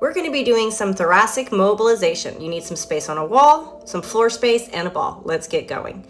we're going to be doing some thoracic mobilization. You need some space on a wall, some floor space, and a ball. Let's get going.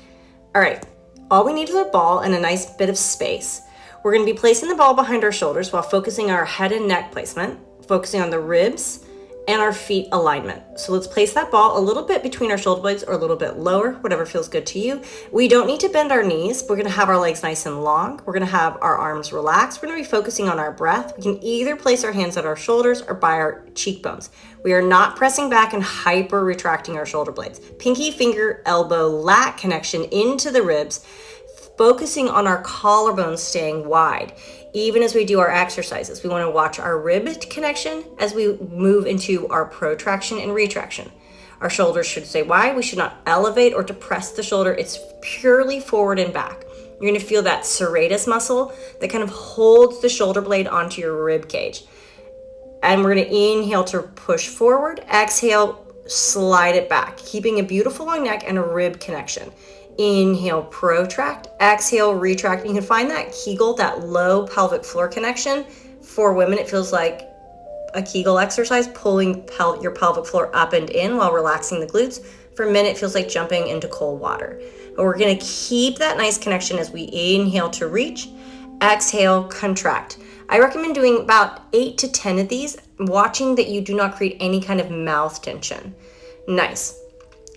All right, all we need is a ball and a nice bit of space. We're going to be placing the ball behind our shoulders while focusing on our head and neck placement, focusing on the ribs and our feet alignment. So let's place that ball a little bit between our shoulder blades or a little bit lower, whatever feels good to you. We don't need to bend our knees. We're going to have our legs nice and long. We're going to have our arms relaxed. We're going to be focusing on our breath. We can either place our hands at our shoulders or by our cheekbones. We are not pressing back and hyper retracting our shoulder blades. Pinky, finger, elbow, lat connection into the ribs, focusing on our collarbones staying wide. Even as we do our exercises, we want to watch our rib connection as we move into our protraction and retraction. Our shoulders should stay wide. We should not elevate or depress the shoulder. It's purely forward and back. You're going to feel that serratus muscle that kind of holds the shoulder blade onto your rib cage. And we're going to inhale to push forward. Exhale, slide it back, keeping a beautiful long neck and a rib connection. Inhale, protract. Exhale, retract. You can find that Kegel, that low pelvic floor connection. For women, it feels like a Kegel exercise, pulling your pelvic floor up and in while relaxing the glutes. For men, it feels like jumping into cold water. But we're going to keep that nice connection as we inhale to reach. Exhale, contract. I recommend doing about 8 to 10 of these, watching that you do not create any kind of mouth tension. Nice.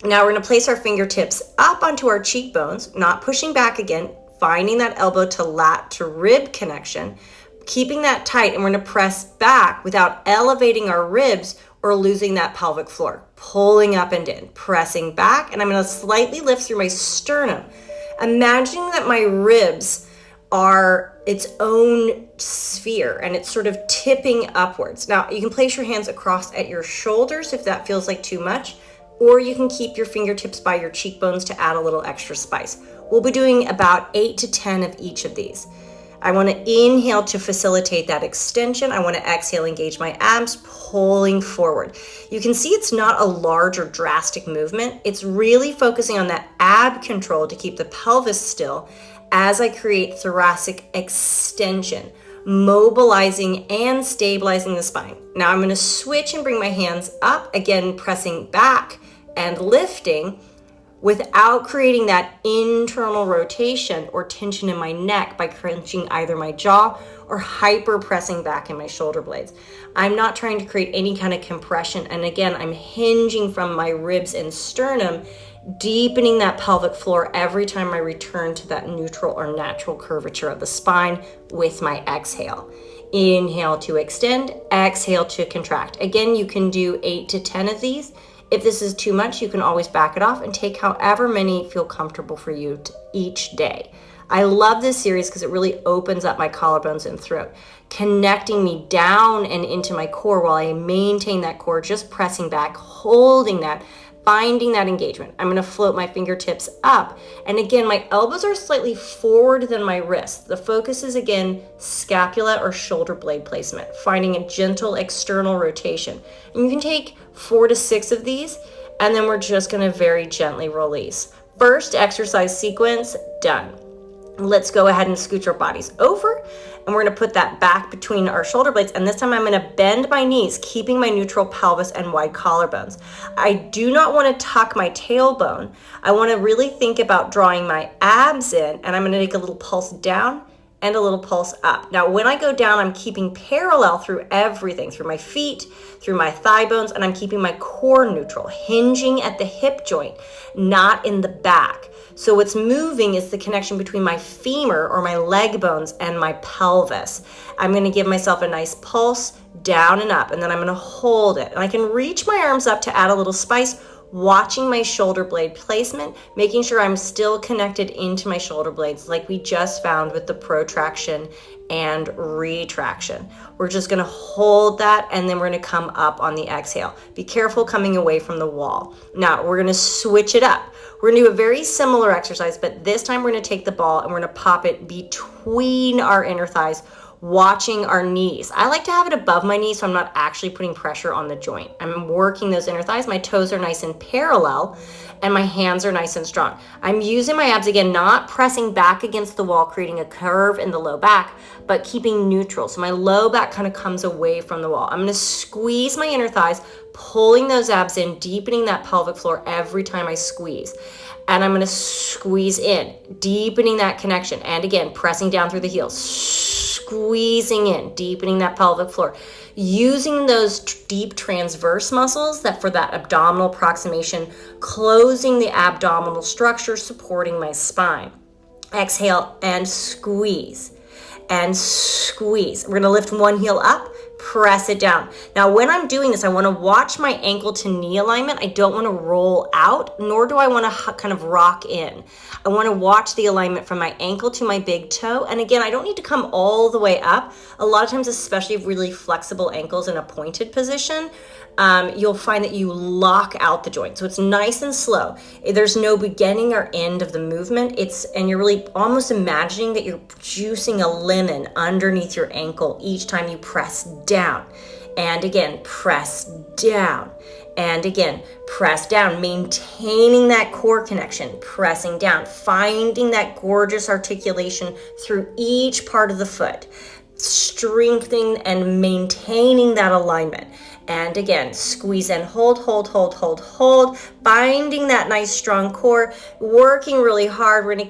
Now we're going to place our fingertips up onto our cheekbones, not pushing back again, finding that elbow to lat to rib connection, keeping that tight, and we're going to press back without elevating our ribs or losing that pelvic floor. Pulling up and in, pressing back, and I'm going to slightly lift through my sternum. Imagining that my ribs are its own sphere and it's sort of tipping upwards. Now you can place your hands across at your shoulders if that feels like too much, or you can keep your fingertips by your cheekbones to add a little extra spice. We'll be doing about 8 to 10 of each of these. I want to inhale to facilitate that extension. I want to exhale, engage my abs, pulling forward. You can see it's not a large or drastic movement. It's really focusing on that ab control to keep the pelvis still as I create thoracic extension, mobilizing and stabilizing the spine. Now I'm going to switch and bring my hands up, again pressing back and lifting without creating that internal rotation or tension in my neck by crunching either my jaw or hyper pressing back in my shoulder blades. I'm not trying to create any kind of compression, and again I'm hinging from my ribs and sternum, deepening that pelvic floor every time I return to that neutral or natural curvature of the spine with my exhale. Inhale to extend, exhale to contract. Again, you can do 8 to 10 of these. If this is too much, you can always back it off and take however many feel comfortable for you each day. I love this series because it really opens up my collarbones and throat, connecting me down and into my core while I maintain that core, just pressing back, holding that, finding that engagement. I'm going to float my fingertips up. And again, my elbows are slightly forward than my wrists. The focus is again, scapula or shoulder blade placement, finding a gentle external rotation. And you can take 4 to 6 of these, and then we're just going to very gently release. First exercise sequence, done. Let's go ahead and scooch our bodies over, and we're going to put that back between our shoulder blades, and this time I'm going to bend my knees, keeping my neutral pelvis and wide collarbones. I do not want to tuck my tailbone. I want to really think about drawing my abs in, and I'm going to take a little pulse down and a little pulse up. Now, when I go down, I'm keeping parallel through everything, through my feet, through my thigh bones, and I'm keeping my core neutral, hinging at the hip joint, not in the back. So what's moving is the connection between my femur or my leg bones and my pelvis. I'm going to give myself a nice pulse down and up, and then I'm going to hold it. And I can reach my arms up to add a little spice, watching my shoulder blade placement, making sure I'm still connected into my shoulder blades like we just found with the protraction and retraction. We're just going to hold that, and then we're going to come up on the exhale. Be careful coming away from the wall. Now we're going to switch it up. We're going to do a very similar exercise, but this time we're going to take the ball and we're going to pop it between our inner thighs, watching our knees. I like to have it above my knees so I'm not actually putting pressure on the joint. I'm working those inner thighs. My toes are nice and parallel and my hands are nice and strong. I'm using my abs again, not pressing back against the wall, creating a curve in the low back, but keeping neutral. So my low back kind of comes away from the wall. I'm going to squeeze my inner thighs, pulling those abs in, deepening that pelvic floor every time I squeeze. And I'm going to squeeze in, deepening that connection. And again, pressing down through the heels, squeezing in, deepening that pelvic floor. Using those deep transverse muscles that for that abdominal approximation, closing the abdominal structure, supporting my spine. Exhale and squeeze. And squeeze. We're going to lift one heel up, press it down. Now, when I'm doing this, I want to watch my ankle to knee alignment. I don't want to roll out, nor do I want to kind of rock in. I want to watch the alignment from my ankle to my big toe. And again, I don't need to come all the way up. A lot of times, especially really flexible ankles in a pointed position, you'll find that you lock out the joint. So it's nice and slow. There's no beginning or end of the movement. And you're really almost imagining that you're juicing a lemon underneath your ankle each time you press down. And again, press down. And again, press down, maintaining that core connection, pressing down, finding that gorgeous articulation through each part of the foot, strengthening and maintaining that alignment. And again, squeeze and hold, finding that nice strong core, working really hard. We're going to